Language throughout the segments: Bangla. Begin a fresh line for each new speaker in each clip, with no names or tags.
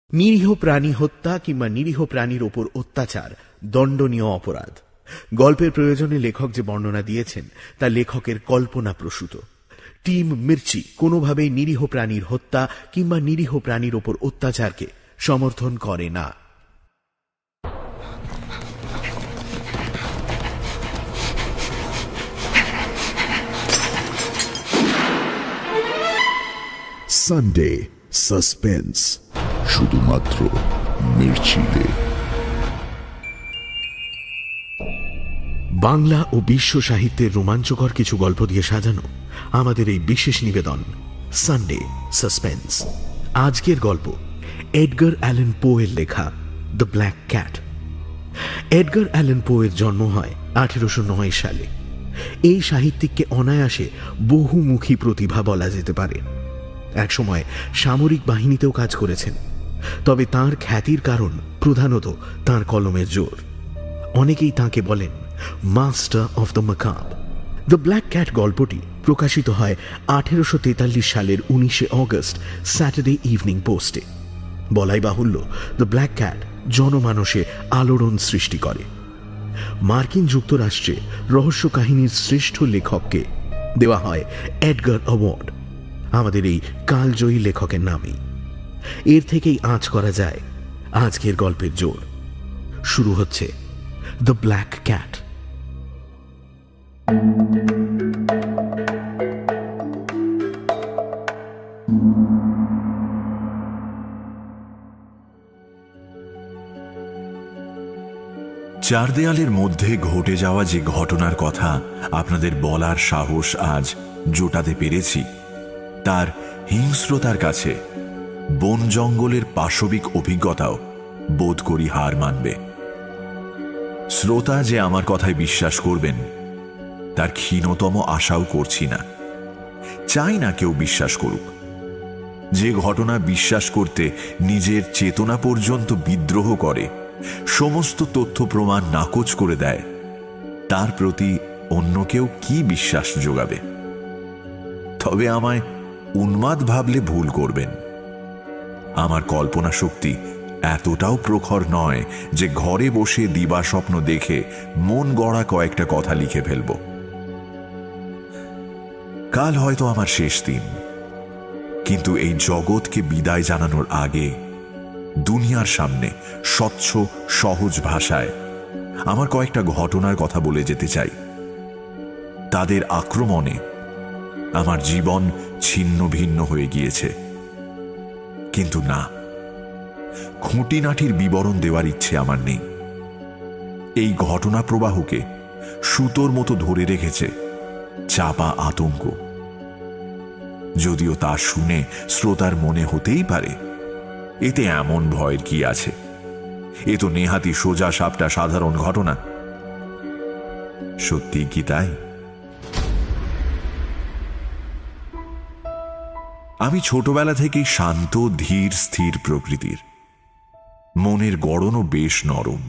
নিরীহ প্রাণী হত্যা কিংবা নিরীহ প্রাণীর ওপর অত্যাচার দণ্ডনীয় অপরাধ। গল্পের প্রয়োজনে লেখক যে বর্ণনা দিয়েছেন তা লেখকের কল্পনাপ্রসূত। টিম মির্চি কোনোভাবেই নিরীহ প্রাণীর হত্যা কিংবা নিরীহ প্রাণীর ওপর অত্যাচারকে সমর্থন করে না।
সানডে সাসপেন্স, শুধুমাত্র মির্চিতে।
বাংলা ও বিশ্ব সাহিত্যের রোমাঞ্চকর কিছু গল্প দিয়ে সাজানো আমাদের এই বিশেষ নিবেদন সানডে সাসপেন্স। আজকের গল্প এডগার অ্যালান পো এর লেখা the black cat. Edgar Allan পো এর জন্ম হয় 1809 সালে। এই সাহিত্যিককে অনায়াসে বহুমুখী প্রতিভা বলা যেতে পারে। একসময় সামরিক বাহিনীতেও কাজ করেছেন, তবে তার খ্যাতির কারণ প্রধানত তার কলমের জোর। অনেকেই তাকে বলেন master of the macabre. The black cat গল্পটি প্রকাশিত হয় 1843 সালের 19 অগস্ট স্যাটারডে ইভিনিং পোস্টে। বলাই বাহুল্য, দ্য ব্ল্যাক ক্যাট জনমানসে আলোড়ন সৃষ্টি করে। মার্কিন যুক্তরাষ্ট্রে রহস্য কাহিনীর শ্রেষ্ঠ লেখককে দেওয়া হয় এডগার অ্যাওয়ার্ড আমাদের এই কালজয়ী লেখকের নামেই। এর থেকেই আঁচ করা যায় আজকের গল্পের জোর। শুরু হচ্ছে দ্য ব্ল্যাক ক্যাট।
চার দেয়ালের মধ্যে ঘটে যাওয়া যে ঘটনার কথা আপনাদের বলার সাহস আজ জোটাতে পেরেছি, তার হিংস্রতার কাছে বন জঙ্গলের পাশবিক অভিজ্ঞতাও বোধ করি হার মানবে। শ্রোতা যে আমার কথায় বিশ্বাস করবেন তার ক্ষীণতম আশাও করছি না। চাই না কেউ বিশ্বাস করুক। যে ঘটনা বিশ্বাস করতে নিজের চেতনা পর্যন্ত বিদ্রোহ করে, সমস্ত তথ্য প্রমাণ নাকচ করে দেয়, তার প্রতি অন্য কেউ কি বিশ্বাস যোগাবে? তবে আমায় উন্মাদ ভাবলে ভুল করবেন। আমার কল্পনা শক্তি এতটাও প্রখর নয় যে ঘরে বসে দিবা স্বপ্ন দেখে মন গড়া কয়েকটা কথা লিখে ফেলব। কাল হয়তো আমার শেষ দিন, কিন্তু এই জগৎকে বিদায় জানানোর আগে দুনিয়ার সামনে স্বচ্ছ সহজ ভাষায় আমার কয়েকটা ঘটনার কথা বলে যেতে চাই। তাদের আক্রমণে আমার জীবন ছিন্ন ভিন্ন হয়ে গিয়েছে, কিন্তু না, খুঁটিনাটির বিবরণ দেওয়ার ইচ্ছে আমার নেই। এই ঘটনা প্রবাহকে সুতোর মতো ধরে রেখেছে চাপা আতঙ্ক। যদিও তা শুনে শ্রোতার মনে হতেই পারে এতে এমন ভয়ের কি আছে, এ তো নেহাতি সোজা সাপটা সাধারণ ঘটনা। সত্যি কি তাই? আমি ছোটবেলা থেকেই শান্ত ধীর স্থির প্রকৃতির। মনের গড়নও বেশ নরম।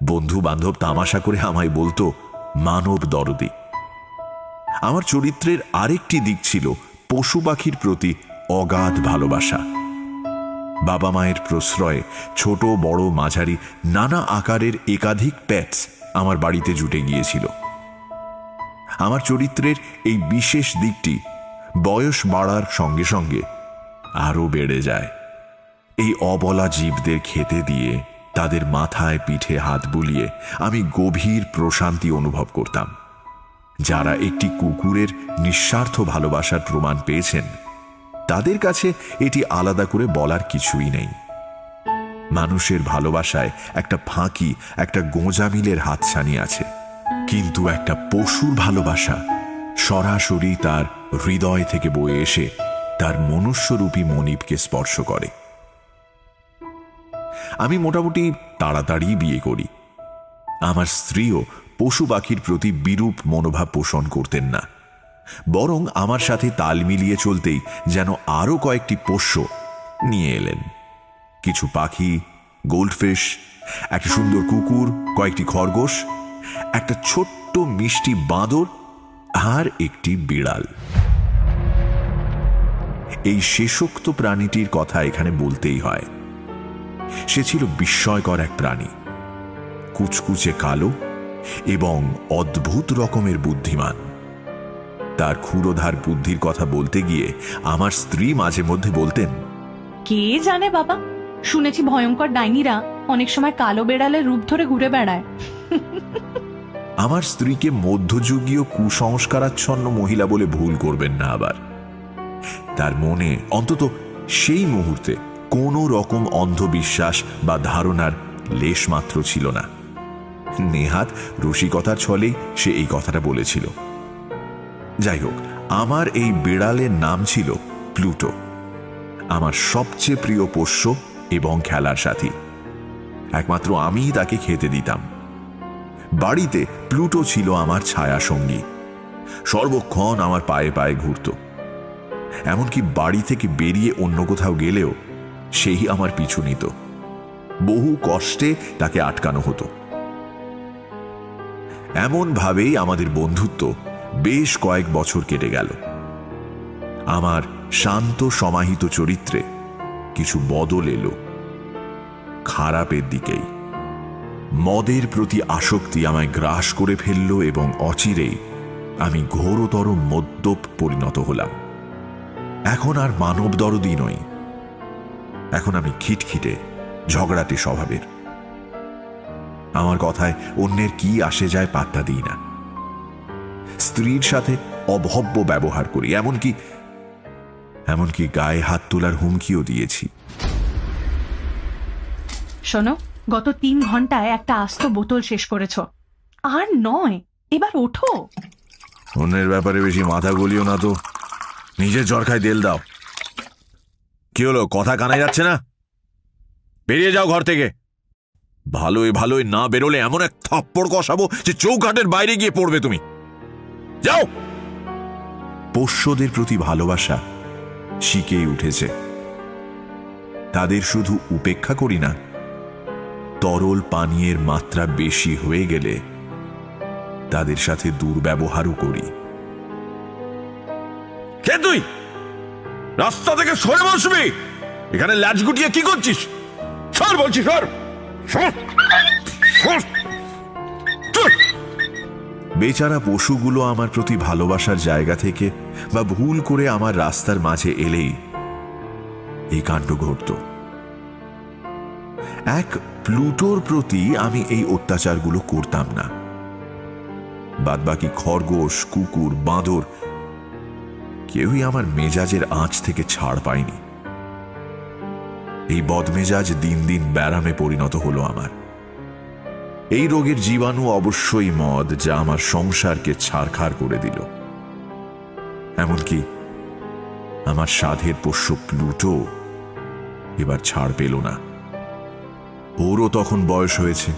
বন্ধু বান্ধব তামাশা করে আমায় বলতো মানব দরদি। আমার চরিত্রের আরেকটি দিক ছিল পশু পাখির প্রতি অগাধ ভালোবাসা। বাবা মায়ের প্রশ্রয়ে ছোট বড় মাঝারি নানা আকারের একাধিক পেটস আমার বাড়িতে জুটে গিয়েছিল। আমার চরিত্রের এই বিশেষ দিকটি বয়স বাড়ার সঙ্গে সঙ্গে আরো বেড়ে যায়। এই অবলা জীবদের খেতে দিয়ে, তাদের মাথায় পিঠে হাত বুলিয়ে আমি গভীর প্রশান্তি অনুভব করতাম। যারা একটি কুকুরের নিঃস্বার্থ ভালোবাসার প্রমাণ পেয়েছেন, তাদের কাছে এটি আলাদা করে বলার কিছুই নেই। মানুষের ভালোবাসায় একটা ফাঁকি, একটা গোঁজামিলের হাতছানি আছে, কিন্তু একটা পশুর ভালোবাসা সরাসরি তার হৃদয় থেকে বয়ে এসে তার মনুষ্যরূপী মনিবকে স্পর্শ করে। আমি মোটামুটি তাড়াতাড়ি বিয়ে করি। আমার স্ত্রীও পশু পাখির প্রতি বিরূপ মনোভাব পোষণ করতেন না, বরং আমার সাথে তাল মিলিয়ে চলতেই যেন আরো কয়েকটি পোষ্য নিয়ে এলেন। কিছু পাখি, গোল্ডফিশ, একটা সুন্দর কুকুর, কয়েকটি খরগোশ, একটা ছোট্ট মিষ্টি বাঁদর আর একটি বিড়াল। এই শেষোক্ত প্রাণীটির কথা এখানে বলতেই হয়। সে ছিল বিস্ময়কর এক প্রাণী, কুচকুচে কালো এবং অদ্ভুত রকমের বুদ্ধিমান। তার ক্ষুরোধার বুদ্ধির কথা বলতে গিয়ে আমার স্ত্রী মাঝে মধ্যে বলতেন,
কে জানে বাবা, শুনেছি ভয়ঙ্কর ডাইনিরা অনেক সময় কালো বেড়ালের রূপ ধরে ঘুরে বেড়ায়।
আমার স্ত্রীকে মধ্যযুগীয় কুসংস্কারাচ্ছন্ন মহিলা বলে ভুল করবেন না আবার। তার মনে অন্তত সেই মুহূর্তে কোনো রকম অন্ধবিশ্বাস বা ধারণার লেশ মাত্র ছিল না। নেহাত রসিকতার ছলেই সে এই কথাটা বলেছিল। যাই হোক, আমার এই বিড়ালের নাম ছিল প্লুটো, আমার সবচেয়ে প্রিয় পোষ্য এবং খেলার সাথী। একমাত্র আমিই তাকে খেতে দিতাম। বাড়িতে প্লুটো ছিল আমার ছায়া সঙ্গী, সর্বক্ষণ আমার পায়ে পায়ে ঘুরত। এমনকি বাড়ি থেকে বেরিয়ে অন্য কোথাও গেলেও সেই আমার পিছু নিত। বহু কষ্টে তাকে আটকানো হতো। এমন ভাবেই আমাদের বন্ধুত্ব বেশ কয়েক বছর কেটে গেল। আমার শান্ত সমাহিত চরিত্রে কিছু বদল এলো, খারাপের দিকেই। মদের প্রতি আসক্তি আমায় গ্রাস করে ফেলল এবং অচিরেই আমি ঘোরতর মদ্যপ পরিণত হলাম। এখন আর মানব দরদি নই, এখন আমি খিটখিটে ঝগড়াটে স্বভাবের। আমার কথায় অন্যের কি আসে যায় পাত্তা দিই না। স্ত্রীর সাথে অভব্য ব্যবহার করি, এমনকি গায়ে হাত তোলার হুমকিও দিয়েছি।
শোনো, গত 3 ঘন্টায় একটা আস্ত বোতল শেষ করেছ। আর নয়, এবার ওঠো।
অন্যের ব্যাপারে বেশি মাথা গলিও না তো, নিজের চরকায় তেল দাও। কি হলো, কথা কানাই যাচ্ছে না? বেরিয়ে যাও ঘর থেকে। ভালোই ভালোই না বেরোলে এমন এক থাপ্পড় কষাবো যে চৌকাঠের বাইরে গিয়ে পড়বে তুমি। যাও। পোষ্যদের প্রতি ভালোবাসা শিখেই উঠেছে। তাদের শুধু উপেক্ষা করি না, তরল পানীয়ের মাত্রা বেশি হয়ে গেলে তাদের সাথে দুর্ব্যবহারও করি। কে তুই? রাস্তা থেকে সরে বসবি। এখানে ল্যাজ গুটিয়ে কি করছিস? সর বলছি, সর। বেচারা পশুগুলো আমার প্রতি ভালোবাসার জায়গা থেকে বা ভুল করে আমার রাস্তার মাঝে এলেই এই কাণ্ড ঘটত। এক প্লুটোর প্রতি আমি এই অত্যাচারগুলো করতাম না। বাদবাকি খরগোশ, কুকুর, বাঁদর কেউই আমার মেজাজের আঁচ থেকে ছাড় পায়নি। এই বদমেজাজ দিন দিন ব্যারামে পরিণত হলো আমার। এই রোগের জীবাণু অবশ্যই মদ, যা আমার সংসারকে ছারখার করে দিল। এমনকি আমার সাধের পোষ্য প্লুটো এবার ছাড় পেল না। ওরও তখন বয়স হয়েছে,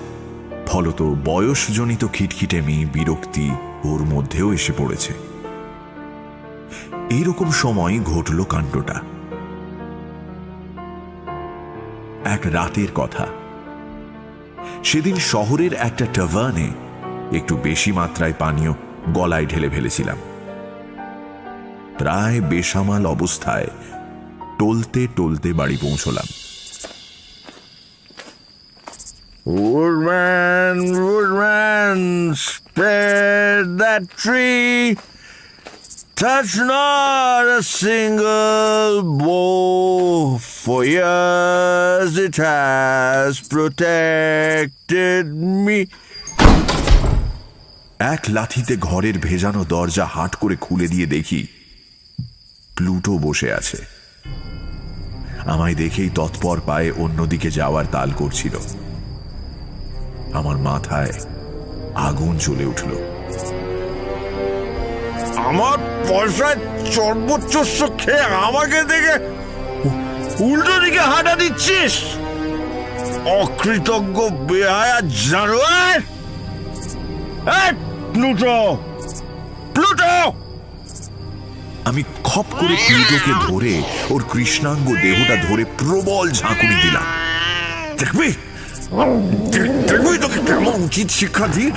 ফলত বয়সজনিত খিটখিটেমি, বিরক্তি ওর মধ্যেও এসে পড়েছে। এইরকম সময় ঘটল কাণ্ডটা। এক রাতের কথা। সেদিন শহরের একটা টাভার্নে একটু বেশি মাত্রায় পানীয় গলায় ঢেলে ফেলেছিলাম। প্রায় বেসামাল অবস্থায় টলতে টলতে বাড়ি পৌঁছলাম।
Woodman, woodman, spare that tree. Touch not a single bough, for years it has protected me.
এক লাথিতে ঘরের ভেজানো দরজা হাট করে খুলে দিয়ে দেখি প্লুটো বসে আছে। আমায় দেখেই তৎপর পায়ে অন্যদিকে যাওয়ার তাল করছিল। আমার মাথায় আগুন জ্বলে উঠল।
আমার পয়সায় সর্বোচ্চ খেয়ে আমাকে দেখে উল্টো দিকে হাঁটা দিচ্ছিস, অকৃতজ্ঞ বেহায়া জানোয়ার! Pluto, Pluto!
আমি খপ করে প্লুটোকে ধরে ওর কৃষ্ণাঙ্গ দেহটা ধরে প্রবল ঝাঁকুনি দিলাম।
দেখবি, দেখবি তোকে কেমন উচিত শিক্ষা দিই।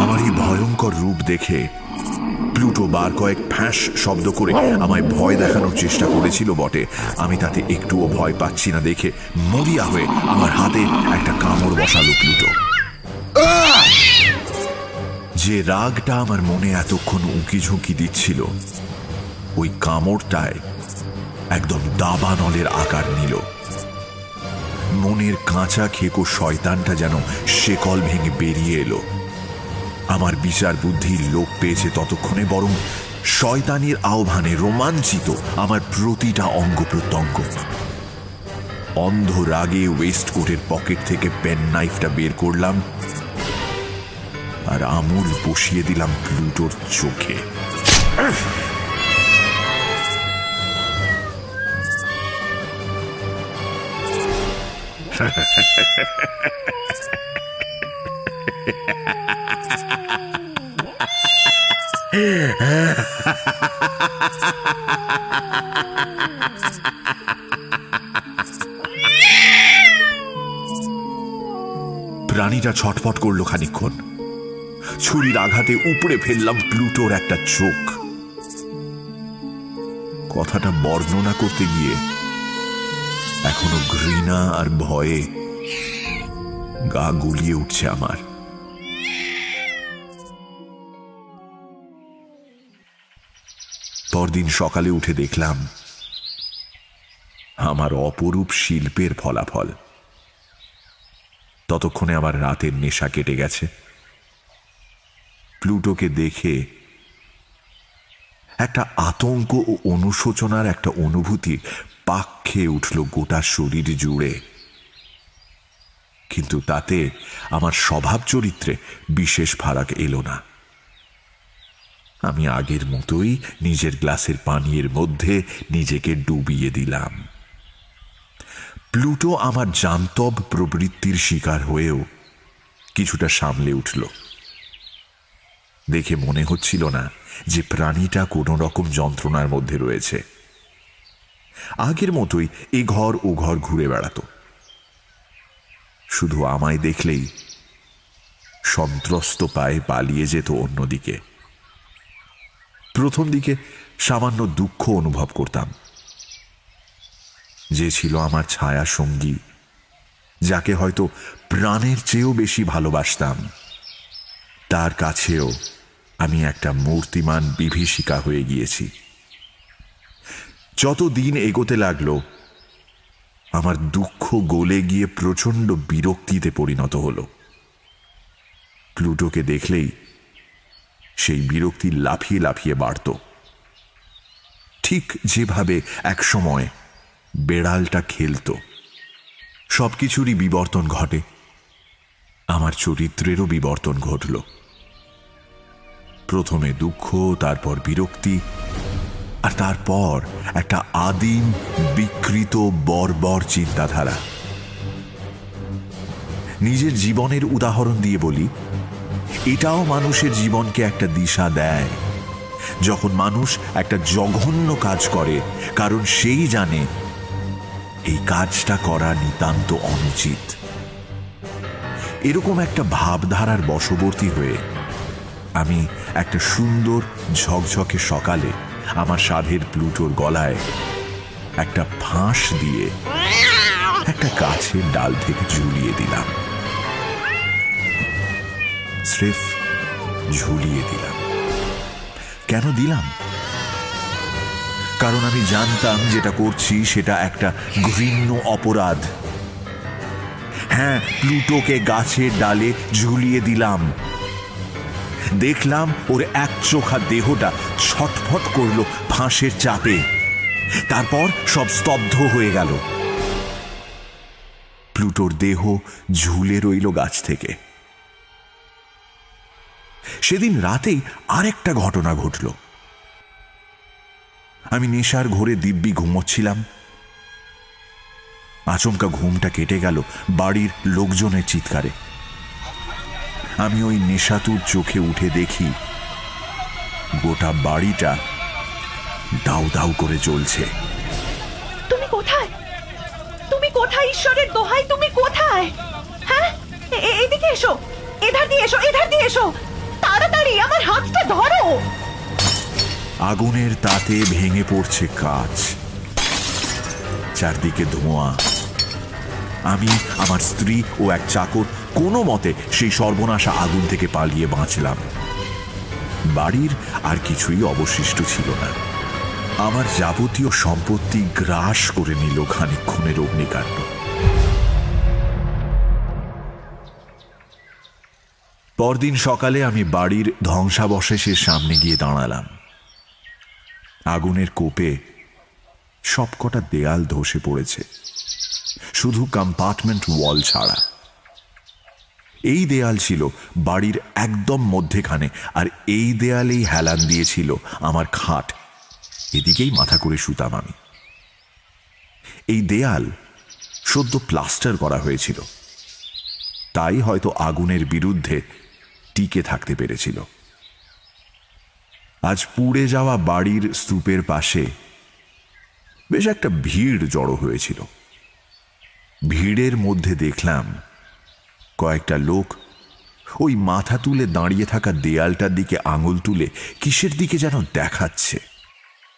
আমার এই ভয়ঙ্কর রূপ দেখে প্লুটো বার কয়েক ফ্যাঁস শব্দ করে আমায় ভয় দেখানোর চেষ্টা করেছিল বটে, আমি তাতে একটুও ভয় পাচ্ছি না দেখে মরিয়া হয়ে আমার হাতে একটা কামড় বসালো প্লুটো। যে রাগটা আমার মনে এতক্ষণ উঁকি ঝুঁকি দিচ্ছিল, ওই কামড়টায় একদম দাবানলের আকার নিল। মনের কাঁচা খেকো শয়তানটা যেন শেকল ভেঙে বেরিয়ে এলো। আমার বিচার বুদ্ধির লোপ পেয়েছে ততক্ষণে, বরং শয়তানির আহ্বানে রোমাঞ্চিত আমার প্রতিটা অঙ্গ প্রত্যঙ্গ। অন্ধ রাগে ওয়েস্টকোটের পকেট থেকে পেন নাইফটা বের করলাম আর আমূল বসিয়ে দিলাম প্লুটোর চোখে। প্রাণীটা ছটফট করলো খানিকক্ষণ। ছুরির আঘাতে উপড়ে ফেললাম প্লুটোর একটা চোখ। কথাটা বর্ণনা করতে গিয়ে এখনো ঘৃণা আর ভয়ে গা গুলিয়ে উঠছে আমার। পরদিন সকালে উঠে দেখলাম আমার অপরূপ শিল্পের ফলাফল। ততক্ষণে আমার রাতের নেশা কেটে গেছে। প্লুটোকে দেখে একটা আতঙ্ক ও অনুশোচনার একটা অনুভূতি পাক খেয়ে উঠল গোটা শরীর জুড়ে। কিন্তু তাতে আমার স্বভাব চরিত্রে বিশেষ ফারাক এলো না। আমি আগের মতোই নিজের গ্লাসের পানীয়ের মধ্যে নিজেকে ডুবিয়ে দিলাম। প্লুটো আমার জান্তব প্রবৃত্তির শিকার হয়েও কিছুটা সামলে উঠল। দেখে মনে হচ্ছিল না যে প্রাণীটা কোনো রকম যন্ত্রণার মধ্যে রয়েছে। আগের মতোই এ ঘর ও ঘর ঘুরে বেড়াতো। শুধু আমায় দেখলেই সন্ত্রস্ত পায়ে পালিয়ে যেত অন্যদিকে। প্রথম দিকে সামান্য দুঃখ অনুভব করতাম। যে ছিল আমার ছায়া সঙ্গী, যাকে হয়তো প্রাণের চেয়েও বেশি ভালোবাসতাম, তার কাছেও আমি একটা মূর্তিমান বিভীষিকা হয়ে গিয়েছি। যত দিন এগোতে লাগলো আমার দুঃখ গলে গিয়ে প্রচণ্ড বিরক্তিতে পরিণত হলো। প্লুটোকে দেখলেই সেই বিরক্তি লাফিয়ে লাফিয়ে বাড়ত, ঠিক যেভাবে একসময় বেড়ালটা খেলত। সবকিছুরই বিবর্তন ঘটে, আমার চরিত্রেরও বিবর্তন ঘটল। প্রথমে দুঃখ, তারপর বিরক্তি, আর তারপর একটা আদিম বিকৃত বর্বর চিন্তাধারা। নিজের জীবনের উদাহরণ দিয়ে বলি, এটাও মানুষের জীবনকে একটা দিশা দেয়। যখন মানুষ একটা জঘন্য কাজ করে, কারণ সেই জানে এই কাজটা করা নিতান্ত অনুচিত। এরকম একটা ভাবধারার বশবর্তী হয়ে আমি একটা সুন্দর ঝকঝকে সকালে আমার সাধের প্লুটোর গলায় একটা ফাঁস দিয়ে একটা গাছের ডাল থেকে ঝুলিয়ে দিলাম। স্রেফ ঝুলিয়ে দিলাম। কেন দিলাম? কারণ আমি জানতাম যেটা করছি সেটা একটা ঘৃণ্য অপরাধ। হ্যাঁ, প্লুটোকে গাছের ডালে ঝুলিয়ে দিলাম। দেখলাম ওর এক চোখা দেহটা ছটফট করলো ফাঁসের চাপে। তারপর সব স্তব্ধ হয়ে গেল। প্লুটোর দেহ ঝুলে রইল গাছ থেকে। সেদিন রাতেই আরেকটা ঘটনা ঘটল। আমি নেশার ঘোরে দিব্যি ঘুমোচ্ছিলাম। আচমকা ঘুমটা কেটে গেল বাড়ির লোকজনের চিৎকারে। আমি ওই নেশাতুর চোখে উঠে দেখি গোটা বাড়িটা দাউ দাউ করে জ্বলছে।
তুমি কোথায়? তুমি কোথায়? ঈশ্বরের দোহাই, তুমি কোথায়? হ্যাঁ, এদিকে এসো, এধার দিয়ে এসো, এধার দিয়ে এসো, তাড়াতাড়ি আমার হাতটা ধরো।
আগুনের তাতে ভেঙে পড়ছে কাঁচ, চারদিকে ধোঁয়া। আমি, আমার স্ত্রী ও এক চাকর কোনো মতে সেই সর্বনাশা আগুন থেকে পালিয়ে বাঁচলাম। বাড়ির আর কিছুই অবশিষ্ট ছিল না। আমার যাবতীয় সম্পত্তি গ্রাস করে নিল খানিকক্ষণের অগ্নিকাণ্ড। পরদিন সকালে আমি বাড়ির ধ্বংসাবশেষের সামনে গিয়ে দাঁড়ালাম। আগুনের কোপে সবকটা দেয়াল ধসে পড়েছে, শুধু কম্পার্টমেন্ট ওয়াল ছাড়া। এই দেয়াল ছিল বাড়ির একদম মধ্যেখানে, আর এই দেয়ালেই হেলান দিয়েছিল আমার খাট। এদিকেই মাথা করে শুতাম আমি। এই দেয়াল সদ্য প্লাস্টার করা হয়েছিল, তাই হয়তো আগুনের বিরুদ্ধে টিকে থাকতে পেরেছিল। আজ পুড়ে যাওয়া বাড়ির স্তূপের পাশে বেশ একটা ভিড় জড়ো হয়েছিল। ভিড়ের মধ্যে দেখলাম কয়েকটা লোক ওই মাথা তুলে দাঁড়িয়ে থাকা দেয়ালটার দিকে আঙুল তুলে কিসের দিকে যেন দেখাচ্ছে।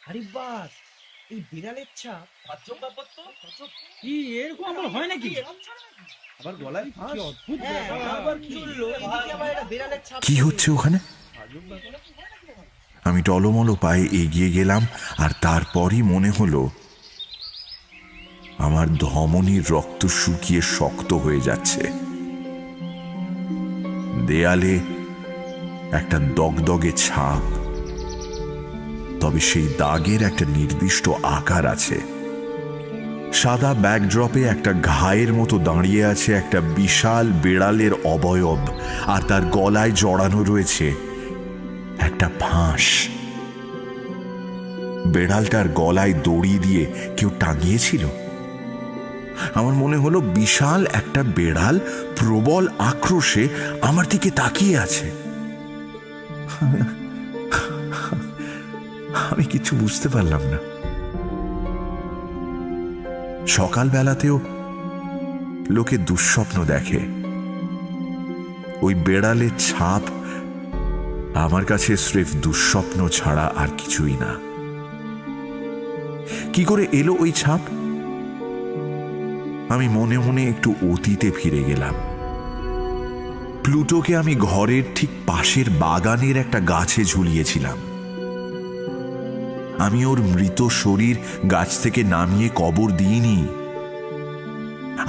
আরে বাস, এই বিড়ালের ছাপ কি এরকম আবার হয় নাকি? আবার গলায় কি অদ্ভুত ব্যাপার, আবার কি হলো? এদিকে আবার একটা বিড়ালের ছাপ।
কি হচ্ছে ওখানে? আমি টলমলো পায়ে এগিয়ে গেলাম, আর তারপরই মনে হলো আমার ধমনীর রক্ত শুকিয়ে শক্ত হয়ে যাচ্ছে। দেয়ালে একটা দগদগে ছাপ, তবে সেই দাগের একটা নির্দিষ্ট আকার আছে। সাদা ব্যাকড্রপে একটা ঘায়ের মতো দাঁড়িয়ে আছে একটা বিশাল বিড়ালের অবয়ব, আর তার গলায় জড়ানো রয়েছে একটা ফাঁস। বেড়ালটার গলায় দড়ি দিয়ে কেউ টাঙিয়েছিল। আমার মনে হলো বিশাল একটা বেড়াল প্রবল আক্রোশে আমার দিকে তাকিয়ে আছে। আমি কিছু বুঝতে পারলাম না। সকালবেলাতেও লোকে দুঃস্বপ্ন দেখে। ওই বেড়ালের ছাপ আমার কাছে স্রেফ দুঃস্বপ্ন ছাড়া আর কিছুই না। কি করে এলো ওই ছাপ? আমি মনে মনে একটু অতীতে ফিরে গেলাম। প্লুটোকে আমি ঘরের ঠিক পাশের বাগানের একটা গাছে ঝুলিয়েছিলাম। আমি ওর মৃত শরীর গাছ থেকে নামিয়ে কবর দিইনি।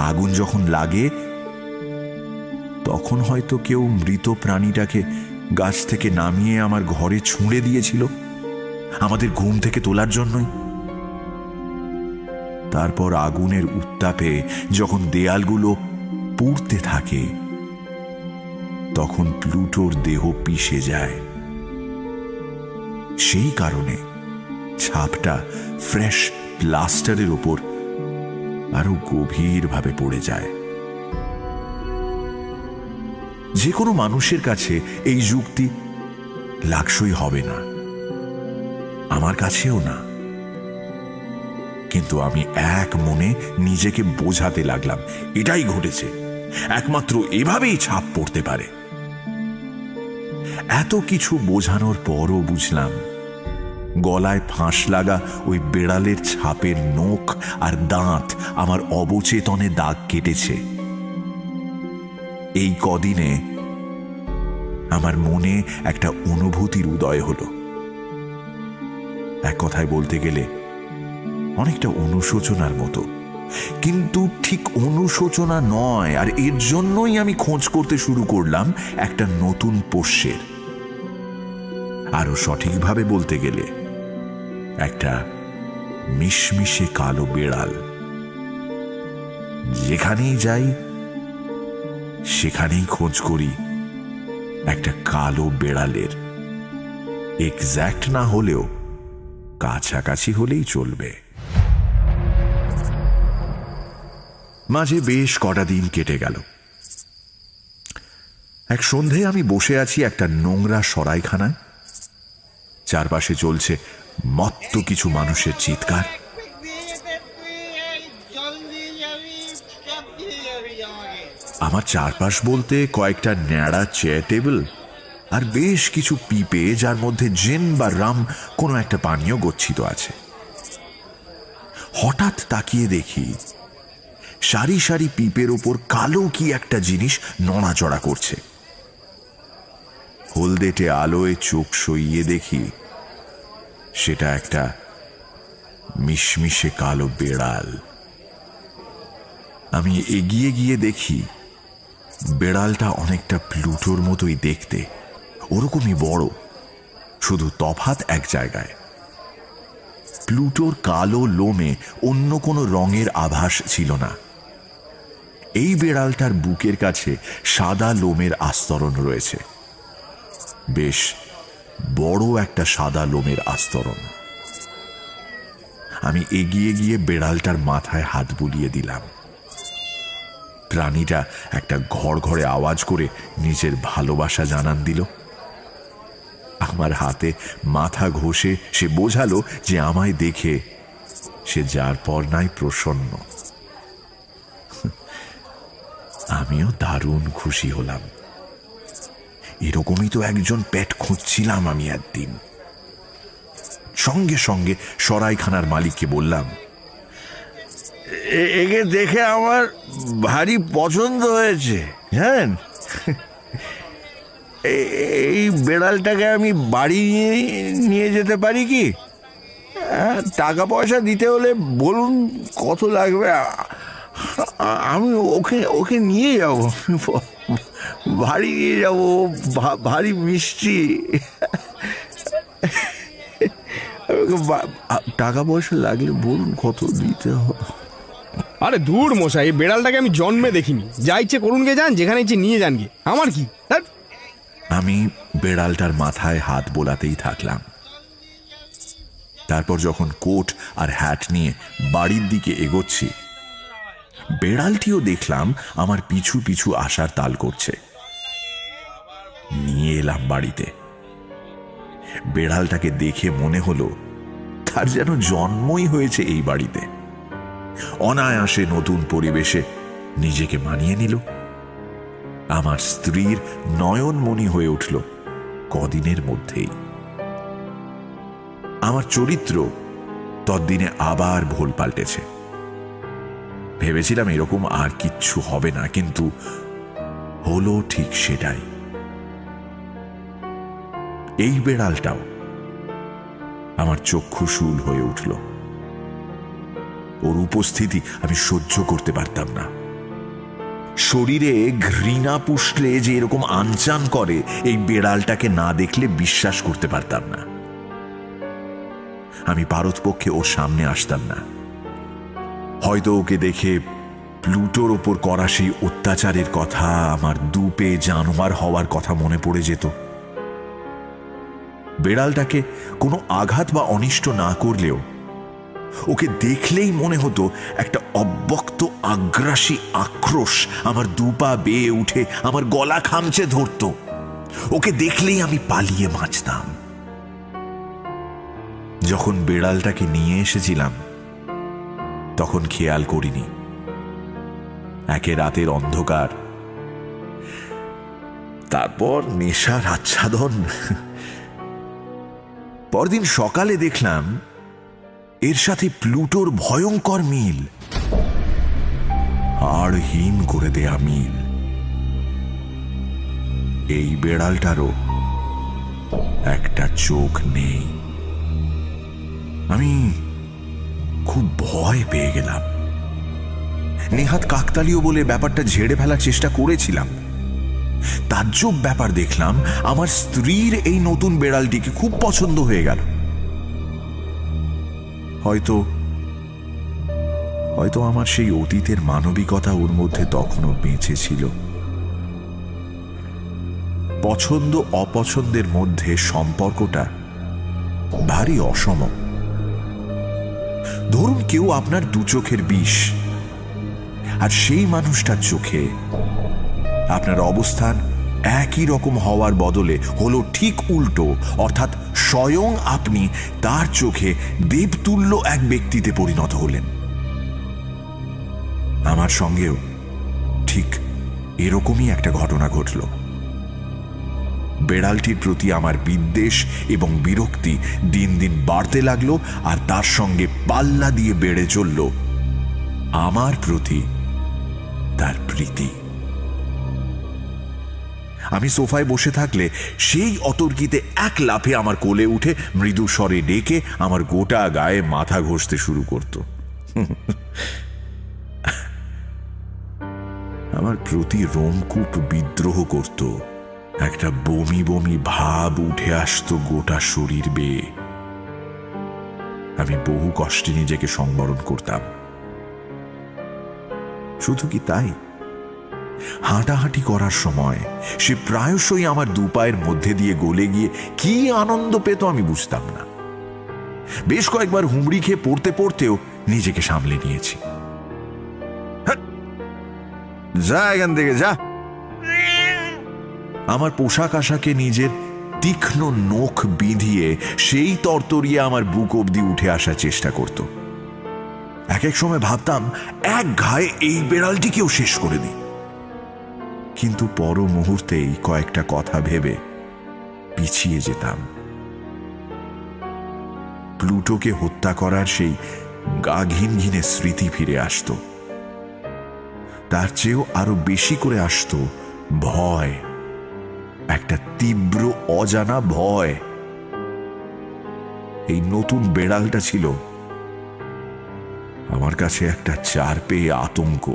আগুন যখন লাগে তখন হয়তো কেউ মৃত প্রাণীটাকে গাছ থেকে নামিয়ে আমার ঘরে ছুঁড়ে দিয়েছিল, আমাদের ঘুম থেকে তোলার জন্যই। তারপর আগুনের উত্তাপে যখন দেয়ালগুলো পুড়তে থাকে, তখন প্লুটোর দেহ পিষে যায়। সেই কারণে ছাপটা ফ্রেশ প্লাস্টারের ওপর আরো গভীরভাবে পড়ে যায়। যে কোনো মানুষের কাছে এই যুক্তি লাগসই হবে না, আমার কাছেও না। কিন্তু আমি এক মনে নিজেকে বোঝাতে লাগলাম এটাই ঘটেছে, একমাত্র এভাবেই ছাপ পড়তে পারে। এত কিছু বোঝানোর পরও বুঝলাম গলায় ফাঁস লাগা ওই বেড়ালের ছাপের নখ আর দাঁত আমার অবচেতনে দাগ কেটেছে। এই কদিনে আমার মনে একটা অনুভূতির উদয় হলো। এক কথায় বলতে গেলে অনেকটা অনুশোচনার মতো, কিন্তু ঠিক অনুশোচনা নয়। আর এর জন্যই আমি খোঁজ করতে শুরু করলাম একটা নতুন পোষ্যের। আরো সঠিকভাবে বলতে গেলে একটা মিশমিশে কালো বেড়াল। যেখানেই যাই সেখানেই খোঁজ করি একটা কালো বেড়ালের। এক্স্যাক্ট না হলেও কাছাকাছি হলেই চলবে। মাঝে বেশ কটা দিন কেটে গেল। এক সন্ধে আমি বসে আছি একটা নোংরা সরাইখানায়। চারপাশে চলছে মত্ত কিছু মানুষের চিৎকার। আমার চারপাশ বলতে কয়েকটা ন্যাড়া চেয়ার টেবিল আর বেশ কিছু পিপে যার মধ্যে জিন বা রাম কোনো একটা পানীয় গচ্ছিত আছে। হঠাৎ তাকিয়ে দেখি সারি সারি পিপের ওপর কালো কি একটা জিনিস নড়াচড়া করছে। হলদেটে আলোয় চোখ সইয়ে দেখি সেটা একটা মিশমিশে কালো বেড়াল। আমি এগিয়ে গিয়ে দেখি বেড়ালটা অনেকটা প্লুটোর মতোই দেখতে, ওরকমই বড়, শুধু তফাৎ এক জায়গায়। প্লুটোর কালো লোমে অন্য কোনো রঙের আভাস ছিল না। এই বেড়ালটার বুকের কাছে সাদা লোমের আস্তরণ রয়েছে, বেশ বড় একটা সাদা লোমের আস্তরণ। আমি এগিয়ে গিয়ে বেড়ালটার মাথায় হাত বুলিয়ে দিলাম। প্রাণীটা একটা ঘড়ঘড়ে আওয়াজ করে নিজের ভালোবাসা জানান দিল। আমার হাতে মাথা ঘষে সে বোঝালো যে আমায় দেখে সে যার পর নাই প্রসন্ন। আমিও দারুণ খুশি হলাম। এরকমই তো একজন পেট খুঁজছিলাম আমি একদিন। সঙ্গে সঙ্গে সরাইখানার মালিককে বললাম,
একে দেখে আমার ভারী পছন্দ হয়েছে, জানেন। এই বেড়ালটাকে আমি বাড়ি নিয়ে যেতে পারি কি? টাকা পয়সা দিতে হলে বলুন কত লাগবে, আমি ওকে নিয়ে যাব, বাড়ি নিয়ে যাব। ভারী মিষ্টি। টাকা পয়সা লাগলে বলুন কত দিতে হবে।
আরে দূর মশাই, এই বেড়ালটাকে আমি জন্মে দেখিনি। যা ইচ্ছে করুন গে যান, যেখানে ইচ্ছে নিয়ে যান গে, আমার কি।
আমি বেড়ালটার মাথায় হাত বোলাতেই থাকলাম। তারপর যখন কোট আর হ্যাট নিয়ে বাড়ির দিকে এগোচ্ছি, বেড়ালটিও দেখলাম আমার পিছু পিছু আসার তাল করছে। নিয়ে এলাম বাড়িতে। বেড়ালটাকে দেখে মনে হলো তার যেন জন্মই হয়েছে এই বাড়িতে। অনায়াসে নতুন পরিবেশে নিজেকে মানিয়ে নিল। আমার স্ত্রীর নয়নমণি হয়ে উঠল কদিনের মধ্যেই। আমার চরিত্র ততদিনে আবার ভোল পাল্টেছে। ভেবেছিলাম এরকম আর কিচ্ছু হবে না, কিন্তু হলো ঠিক সেটাই। এই বেড়ালটাও আমার চক্ষুশূল হয়ে উঠল। ওর উপস্থিতি আমি সহ্য করতে পারতাম না। শরীরে ঘৃণা পুষলে যে এরকম আনচান করে, এই বেড়ালটাকে না দেখলে বিশ্বাস করতে পারতাম না। আমি পারতপক্ষে ওর সামনে আসতাম না। হয়তো ওকে দেখে প্লুটোর ওপর করা সেই অত্যাচারের কথা, আমার দুপে জানোয়ার হওয়ার কথা মনে পড়ে যেত। বেড়ালটাকে কোনো আঘাত বা অনিষ্ট না করলেও ওকে দেখলেই মনে হতো একটা অব্যক্ত আগ্রাসী আক্রোশ আমার দুপা বেয়ে উঠে আমার গলা খামচে ধরত। ওকে দেখলেই আমি পালিয়ে বাঁচতাম। যখন বেড়ালটাকে নিয়ে এসেছিলাম তখন খেয়াল করিনি একে রাতের অন্ধকার, তারপর নেশার আচ্ছাদন। পরদিন সকালে দেখলাম এর সাথে প্লুটোর ভয়ঙ্কর মিল, হাড়হীন করে দেয়া মিল। এই বেড়ালটারও একটা চোখ নেই। আমি খুব ভয় পেয়ে গেলাম। নেহাত কাকতালীয় বলে ব্যাপারটা ঝেড়ে ফেলার চেষ্টা করেছিলাম। তাজ্জব ব্যাপার দেখলাম, আমার স্ত্রীর এই নতুন বেড়ালটিকে খুব পছন্দ হয়ে গেল। হয়তো আমার সেই অতীতের মানবিকতা ওর মধ্যে তখনও বেঁচে ছিল। পছন্দ অপছন্দের মধ্যে সম্পর্কটা ভারী অসম। ধরুন কেউ আপনার দু চোখের বিষ, আর সেই মানুষটার চোখে আপনার অবস্থান একই রকম হওয়ার বদলে হলো ঠিক উল্টো, অর্থাৎ স্বয়ং আপনি তার চোখে দেবতুল্য এক ব্যক্তিতে পরিণত হলেন। আমার সঙ্গেও ঠিক এরকমই একটা ঘটনা ঘটল। বেড়ালটির প্রতি আমার বিদ্বেষ এবং বিরক্তি দিন দিন বাড়তে লাগলো, আর তার সঙ্গে পাল্লা দিয়ে বেড়ে চলল আমার প্রতি তার প্রীতি। আমি সোফায় বসে থাকলে সেই অতর্কিতে এক লাফে আমার কোলে উঠে মৃদু স্বরে ডেকে আমার গোটা গায়ে মাথা ঘষতে শুরু করত। আমার প্রতি রোমকূপ বিদ্রোহ করত। একটা বমি বমি ভাব উঠে আসতো গোটা শরীর বেয়ে। আমি বহু কষ্টে নিজেকে সংবরণ করতাম। শুধু কি তাই, হাঁটাহাঁটি করার সময় সে প্রায়শই আমার দুপায়ের মধ্যে দিয়ে গলে গিয়ে কি আনন্দ পেত আমি বুঝতাম না। বেশ কয়েকবার হুমড়ি খেয়ে পড়তে পড়তেও নিজেকে সামলে নিয়েছি।
যা এখান থেকে যা।
আমার পোশাক আশাকে নিজের তীক্ষ্ণ নখ বিঁধিয়ে সেই তরতরিয়ে আমার বুক অবধি উঠে আসার চেষ্টা করত। এক এক সময় ভাবতাম এক ঘায়ে এই বেড়ালটিকেও শেষ করে দিই, কিন্তু পর মুহূর্তেই কয়েকটা কথা ভেবে পিছিয়ে যেতাম। প্লুটোকে হত্যা করার সেই গা ঘিন ঘিনে স্মৃতি ফিরে আসতো। তার চেয়েও আরো বেশি করে আসতো ভয়, একটা তীব্র অজানা ভয়। এই নতুন বেড়ালটা ছিল আমার কাছে একটা চার পেয়ে আতঙ্ক।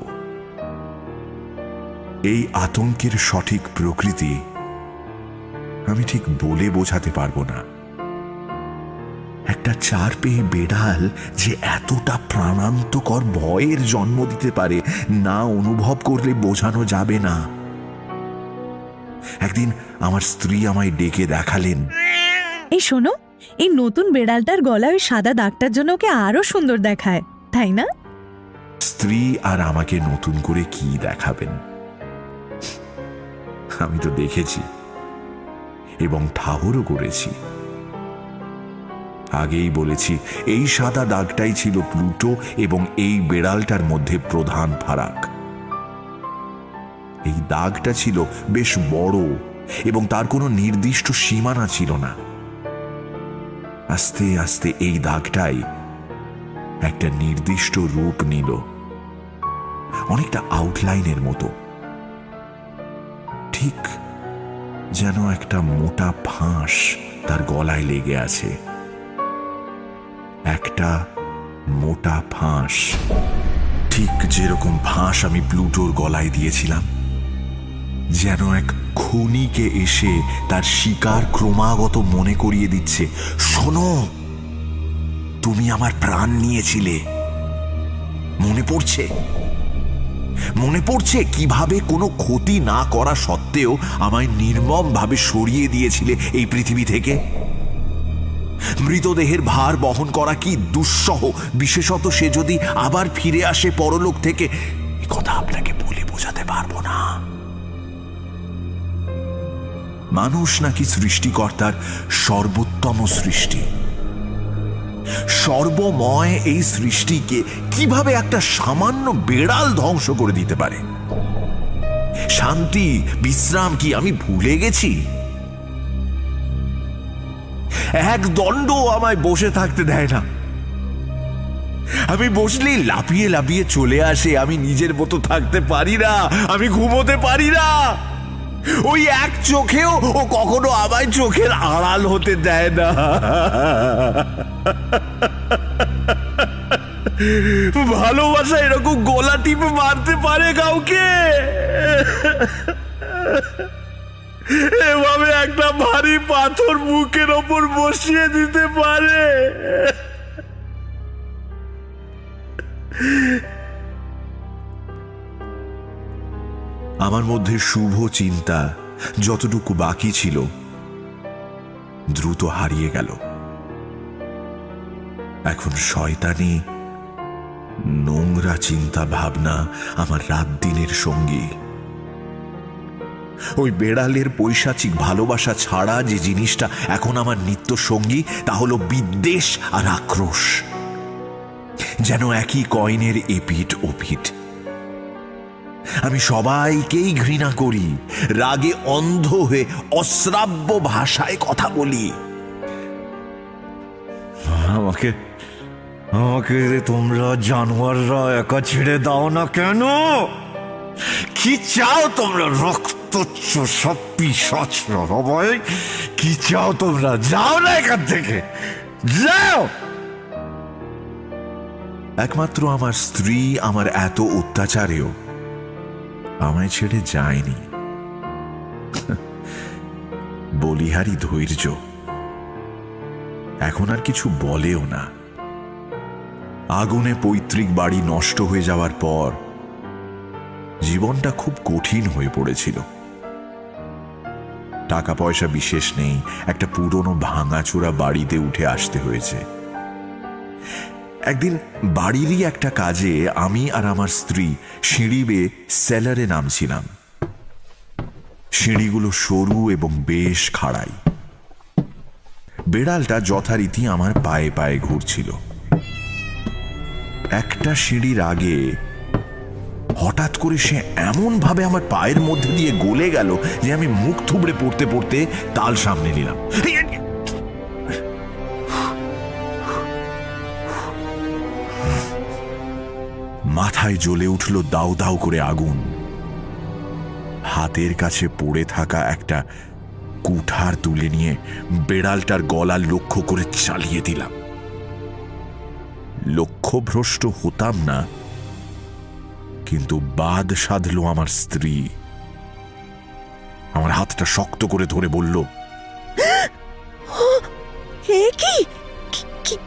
এই আতঙ্কের সঠিক প্রকৃতি আমি ঠিক বলে বোঝাতে পারবো না। একটা চার পেয়ে বেড়াল যে এতটা প্রাণান্তকর ভয়ের জন্ম দিতে পারে, না অনুভব করলে বোঝানো যাবে না। একদিন আমার স্ত্রী আমায় ডেকে দেখালেন,
এই শোনো, এই নতুন বেড়ালটার গলায় ওই সাদা দাগটার জন্য ওকে আরো সুন্দর দেখায়, তাই না?
স্ত্রী আর আমাকে নতুন করে কি দেখাবেন? আমি তো দেখেছি এবং ঠাহরও করেছি। আগেই বলেছি, এই সাদা দাগটাই ছিল প্লুটো এবং এই বেড়ালটার মধ্যে প্রধান ফারাক। এই দাগটা ছিল বেশ বড় এবং তার কোনো নির্দিষ্ট সীমানা ছিল না। আস্তে আস্তে এই দাগটাই একটা নির্দিষ্ট রূপ নিল, অনেকটা আউটলাইনের মতো, ঠিক যেন একটা মোটা ফাঁস তার গলায় লেগে আছে। একটা মোটা ফাঁস, ঠিক যেরকম ফাঁস আমি প্লুটোর গলায় দিয়েছিলাম। যেন এক খুনিকে এসে তার শিকার ক্রমাগত মনে করিয়ে দিচ্ছে, শোনো, তুমি আমার প্রাণ নিয়েছিলে, মনে পড়ছে? মনে পড়ছে কিভাবে কোনো ক্ষতি না করা সত্ত্বেও আমায় নির্মম ভাবে সরিয়ে দিয়েছিলে এই পৃথিবী থেকে? মৃতদেহের ভার বহন করা কি দুঃসহ, বিশেষত সে যদি আবার ফিরে আসে পরলোক থেকে। এই কথা আপনাকে বলে বোঝাতে পারবো না। মানুষ নাকি সৃষ্টিকর্তার সর্বোত্তম সৃষ্টি। সর্বময় এই সৃষ্টিকে কিভাবে একটা সামান্য বেড়াল ধ্বংস করে দিতে পারে? শান্তি বিশ্রাম কি আমি ভুলে গেছি? এক দণ্ড আমায় বসে থাকতে দেয় না। আমি বসলেই লাফিয়ে লাফিয়ে চলে আসে। আমি নিজের মতো থাকতে পারি না, আমি ঘুমোতে পারি না। ওই এক চোখেও ও কখনো আমায় চোখের আড়াল হতে দেয় না। ভালোবাসা এরকম গলা টিপে মারতে পারে কাউকে? এভাবে একটা ভারী পাথর বুকের ওপর বসিয়ে দিতে পারে? আমার মধ্যে শুভ চিন্তা যতটুকু বাকি ছিল দ্রুত হারিয়ে গেল। এখন শয়তানি নোংরা চিন্তা ভাবনা আমার রাত দিনের সঙ্গী। ওই বেড়ালের পৈশাচিক ভালোবাসা ছাড়া যে জিনিসটা এখন আমার নিত্য সঙ্গী তা হলো বিদ্বেষ আর আক্রোশ, যেন একই কয়েনের এপিঠ ওপিঠ। আমি সবাইকেই ঘৃণা করি, রাগে অন্ধ হয়ে অশ্রাব্য ভাষায় কথা বলি। আমাকে আমাকে তোমরা জানোয়াররা একা ছেড়ে দাও না কেন? কি চাও তোমরা? রক্ত সব পিশাচরা সবাই। কি চাও তোমরা? যাও না এখান থেকে, যাও। একমাত্র আমার স্ত্রী আমার এত অত্যাচারেও আমায় ছেড়ে যায়নি। বলিহারি ধৈর্য। এখন আর কিছু বলেও না। আগুনে পৈতৃক বাড়ি নষ্ট হয়ে যাওয়ার পর জীবনটা খুব কঠিন হয়ে পড়েছিল। টাকা পয়সা বিশেষ নেই, একটা পুরনো ভাঙাচোরা বাড়িতে উঠে আসতে হয়েছে। একদিন বাড়িরই একটা কাজে আমি আর আমার স্ত্রী সিঁড়ি বেয়ে সেলারে নামছিলাম। সিঁড়িগুলো সরু এবং বেশ খাড়াই। বেড়ালটা যথারীতি আমার পায়ে পায়ে ঘুরছিল। একটা সিঁড়ির আগে হঠাৎ করে সে এমন ভাবে আমার পায়ের মধ্যে দিয়ে গলে গেল যে আমি মুখ থুবড়ে পড়তে পড়তে তাল সামনে নিলাম। মাথায় জ্বলে উঠল দাউ দাউ করে আগুন। হাতের কাছে পড়ে থাকা একটা কুঠার তুলে নিয়ে বেড়ালটার গলা লক্ষ্য করে চালিয়ে দিলাম। লক্ষ্যভ্রষ্ট হতাম না, কিন্তু বাদ সাধল আমার স্ত্রী। আমার হাতটা শক্ত করে ধরে বলল,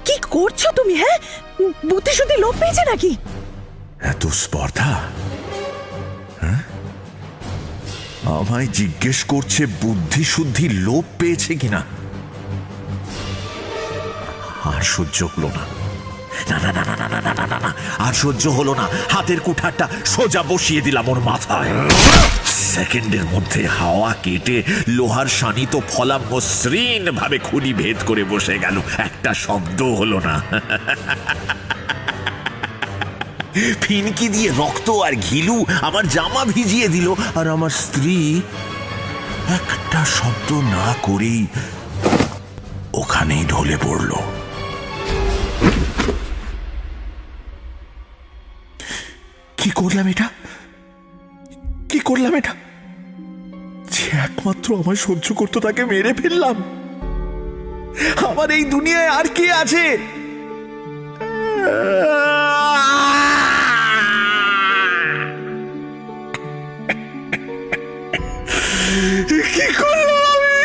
কি করছো তুমি? হ্যাঁ, বুদ্ধি শুদ্ধি লোপ পেয়েছে নাকি?
এত স্পর্ধা? আমায় জিজ্ঞেস করছে বুদ্ধি শুদ্ধি লোপ পেয়েছে কিনা? আর সহ্য হলো না। না না না না না না না না না, আর সহ্য হলো না। হাতের কুঠারটা সোজা বসিয়ে দিলাম ওর মাথায়। সেকেন্ডের মধ্যে হাওয়া কেটে লোহার শানিত ফলা মসৃণ ভাবে খুলি ভেদ করে বসে গেল। একটা শব্দ হলো না। ফিনকি দিয়ে রক্ত আর ঘিলু আমার জামা ভিজিয়ে দিল, আর আমার স্ত্রী একটা শব্দ না করেই ওখানেই ঢলে পড়ল। কি করলাম এটা? কি করলাম এটা? যে একমাত্র আমায় সহ্য করতো তাকে মেরে ফেললাম। আমার এই দুনিয়ায় আর কে আছে? কি করলাম আমি?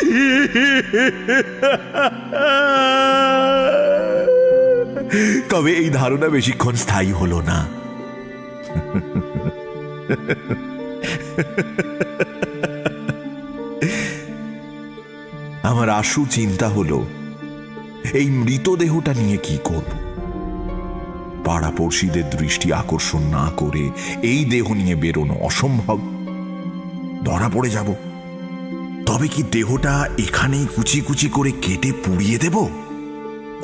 তবে এই ধারণা বেশিক্ষণ স্থায়ী হলো না। আমার আশু চিন্তা হলো এই মৃতদেহটা নিয়ে কি করব। পাড়াপড়শিদের দৃষ্টি আকর্ষণ না করে এই দেহ নিয়ে বেরোনো অসম্ভব। ধরা পড়ে যাব। তবে কি দেহটা এখানেই কুচি কুচি করে কেটে পুড়িয়ে দেব?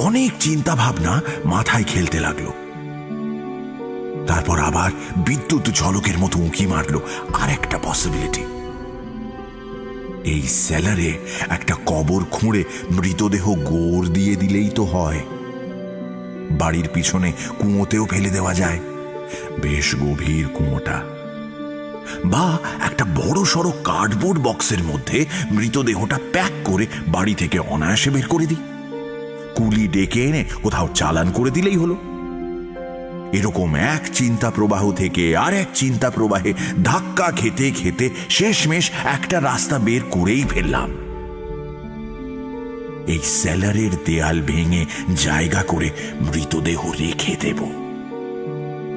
অনেক চিন্তা ভাবনা মাথায় খেলতে লাগলো। তারপর আবার বিদ্যুৎ ঝলকের মতো উঁকি মারলো আর একটা পসিবিলিটি। এই সেলারে একটা কবর খুঁড়ে মৃতদেহ গোড় দিয়ে দিলেই তো হয়। বাড়ির পিছনে কুঁয়োতেও ফেলে দেওয়া যায়, বেশ গভীর কুঁয়োটা। বা একটা বড় সড়ো কার্ডবোর্ড বক্সের মধ্যে মৃতদেহটা প্যাক করে বাড়ি থেকে অনায়াসে বের করে দিই। কুলি ডেকে এনে কোথাও চালান করে দিলেই হলো। এরকম এক চিন্তা প্রবাহ থেকে আর এক চিন্তা প্রবাহে ধাক্কা খেতে খেতে শেষমেশ একটা রাস্তা বের করেই ফেললাম। এই সেলারের দেয়াল ভেঙে জায়গা করে মৃতদেহ রেখে দেব,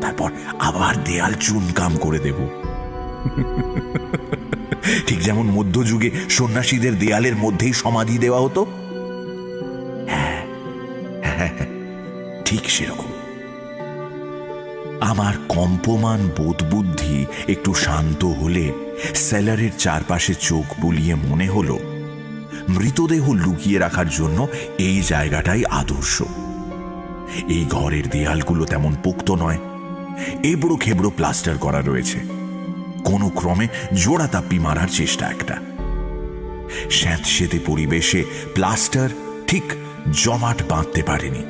তারপর আবার দেয়াল চুনকাম করে দেব। ঠিক যেমন মধ্যযুগে সন্ন্যাসীদের দেয়ালের মধ্যেই সমাধি দেওয়া হতো। হ্যাঁ, ঠিক সেরকম। আমার কম্পমান বোধ বুদ্ধি একটু শান্ত হলে সেলারের চারপাশে চোখ বুলিয়ে মনে হলো মৃতদেহ লুকিয়ে রাখার জন্য এই জায়গাটাই আদর্শ। এই ঘরের দেয়ালগুলো তেমন পোক্ত নয়, এবড়ো খেবড়ো প্লাস্টার করা রয়েছে। কোনো ক্রমে জোড়া তাপ্পি মারার চেষ্টা একটা। স্যাঁতসেঁতে পরিবেশে প্লাস্টার ঠিক জমাট বাঁধতে পারেনি।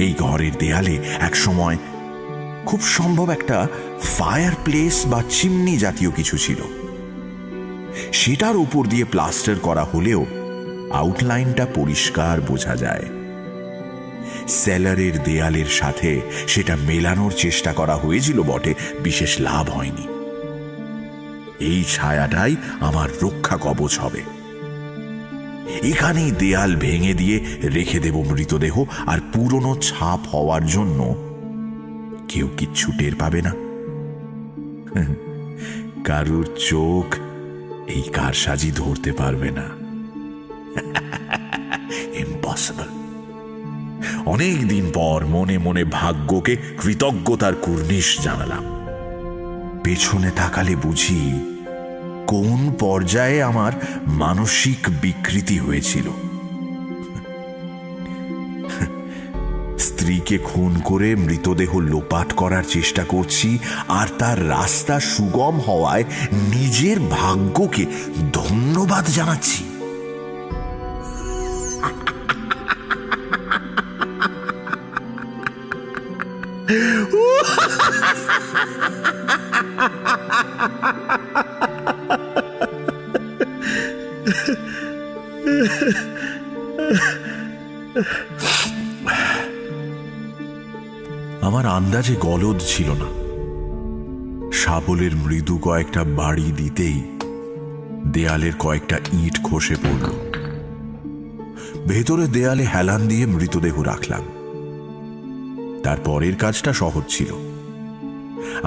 এই ঘরের দেয়ালে এক সময় খুব সম্ভব একটা ফায়ার প্লেস বা চিমনি জাতীয় কিছু ছিল। সেটার উপর দিয়ে প্লাস্টার করা হলেও আউটলাইনটা পরিষ্কার বোঝা যায়। সেলারের দেয়ালের সাথে সেটা মেলানোর চেষ্টা করা হয়েছিল বটে, বিশেষ লাভ হয়নি। এই ছায়াটাই আমার রক্ষা কবচ হবে। এখানেই দেয়াল ভেঙে দিয়ে রেখে দেব মৃতদেহ, আর পুরনো ছাপ হওয়ার জন্য কেউ কিচ্ছু টের পাবে না। কারুর চোখ এই কারসাজি ধরতে পারবে না। ইম্পসিবল। অনেক দিন পর মনে মনে ভাগ্যকে কৃতজ্ঞতার কুর্নিশ জানালাম। পেছনে তাকালে বুঝি কোন পর্যায়ে আমার মানসিক বিকৃতি হয়েছিল। স্ত্রীকে খুন করে মৃতদেহ লোপাট করার চেষ্টা করছি, আর তার রাস্তা সুগম হওয়ায় নিজের ভাগ্যকে ধন্যবাদ জানাচ্ছি। আমার আন্দাজে গলদ ছিল না। শাবলের মৃদু কয়েকটা বাড়ি দিতেই দেয়ালের কয়েকটা ইট খসে পড়ল। ভেতরে দেয়ালে হেলান দিয়ে মৃতদেহ রাখলাম। তারপরের কাজটা সহজ ছিল।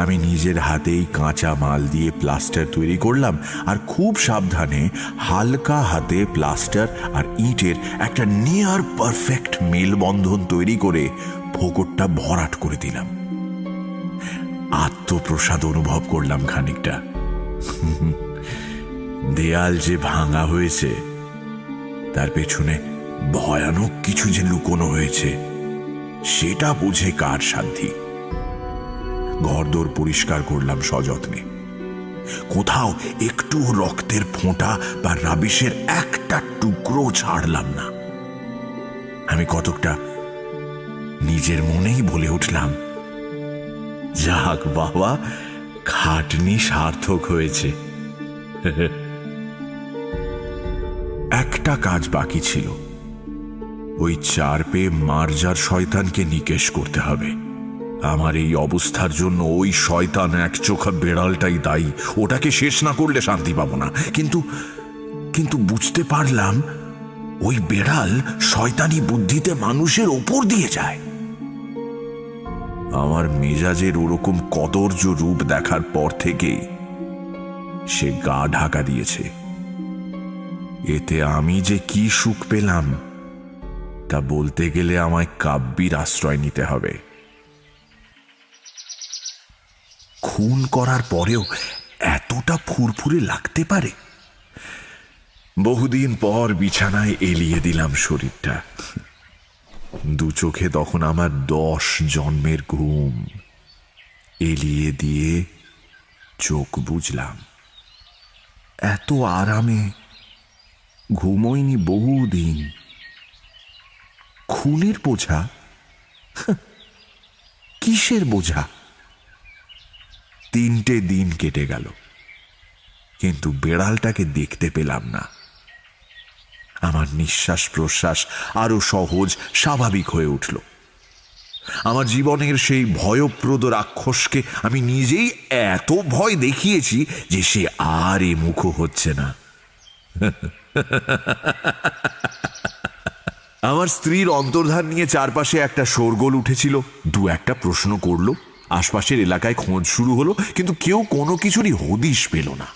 আমি নিজের হাতেই কাঁচা মাল দিয়ে প্লাস্টার তৈরি করলাম, আর খুব সাবধানে হালকা হাতে প্লাস্টার আর ইটের একটা নিয়ার পারফেক্ট মেলবন্ধন তৈরি করে ফোকরটা ভরাট করে দিলাম। আত্মপ্রসাদ অনুভব করলাম খানিকটা। দেয়াল যে ভাঙা হয়েছে তার পেছনে ভয়ানক কিছু যে লুকোনো হয়েছে সেটা বুঝে কার সাধ্যি। ঘরদোর পরিষ্কার করলাম সযত্নে। কোথাও একটু রক্তের ফোঁটা বা রাবিশের একটা টুকরো ছাড়লাম না। আমি কতকটা নিজের মনেই বলে উঠলাম, যাক বাবা, খাটনি সার্থক হয়েছে। একটা কাজ বাকি ছিল। ওই চারপে মার্জার শয়তানকে নিকেশ করতে হবে। আমার এই অবস্থার জন্য ওই শয়তান এক চোখা বেড়ালটাই দায়ী। ওটাকে শেষ না করলে শান্তি পাবো না। কিন্তু বুঝতে পারলাম ওই বেড়াল শয়তানি বুদ্ধিতে মানুষের ওপর দিয়ে যায়। আমার মেজাজের ওরকম কদর্য রূপ দেখার পর থেকেই সে গা ঢাকা দিয়েছে। এতে আমি যে কি সুখ পেলাম তা বলতে গেলে আমায় কাব্যির আশ্রয় নিতে হবে। খুন করার পরেও এতটা ফুরফুরে লাগতে পারে? বহুদিন পর বিছানায় এলিয়ে দিলাম শরীরটা। দু চোখে তখন আমার 10 জন্মের ঘুম। এলিয়ে দিয়ে চোখ বুঝলাম। এত আরামে ঘুমোইনি বহুদিন। খুনের বোঝা? কিসের বোঝা? 3টে দিন কেটে গেল, কিন্তু বেড়ালটাকে দেখতে পেলাম না। আমার নিঃশ্বাস প্রশ্বাস আরো সহজ স্বাভাবিক হয়ে উঠল। আমার জীবনের সেই ভয়প্রদ রাক্ষসকে আমি নিজেই এত ভয় দেখিয়েছি যে সে আর এ মুখ হচ্ছে না। আমার স্ত্রীর অন্তর্ধান নিয়ে চারপাশে একটা শোরগোল উঠেছিল। 2-একটা প্রশ্ন করলো, আশপাশের এলাকায় খোঁজ শুরু হলো, কিন্তু কেউ কোনো কিছুরই হদিশ পেল না।